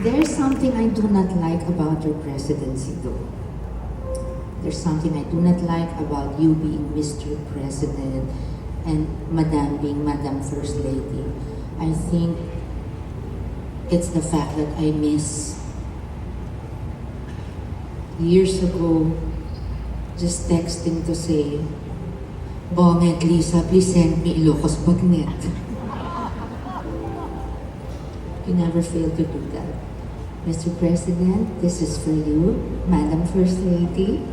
There's something I do not like about your presidency, though. There's something I do not like about you being Mr. President and Madam being Madam First Lady. I think it's the fact that I miss years ago just texting to say, Bonget, Lisa, please send me Ilocos Bagnet. You never fail to do that. Mr. President, this is for you. Madam First Lady,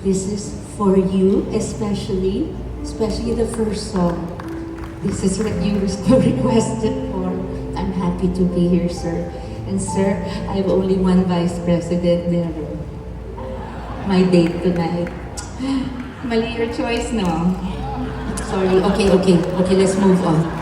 this is for you, especially the first song. This is what you requested for. I'm happy to be here, sir. And sir, I have only one vice president there. My date tonight. Mali your choice, no? Sorry, okay, let's move on.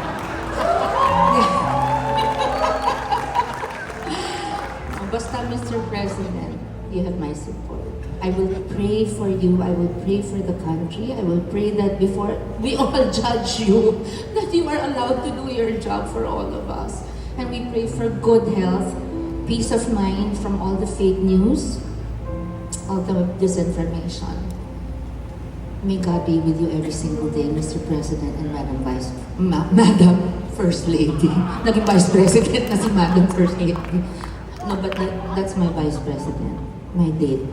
Basta, Mr. President, you have my support. I will pray for you, I will pray for the country, I will pray that before we all judge you, that you are allowed to do your job for all of us. And we pray for good health, peace of mind from all the fake news, all the disinformation. May God be with you every single day, Mr. President and Madam First Lady. Naging Vice President na si Madam First Lady. No, but that's my Vice President, my date.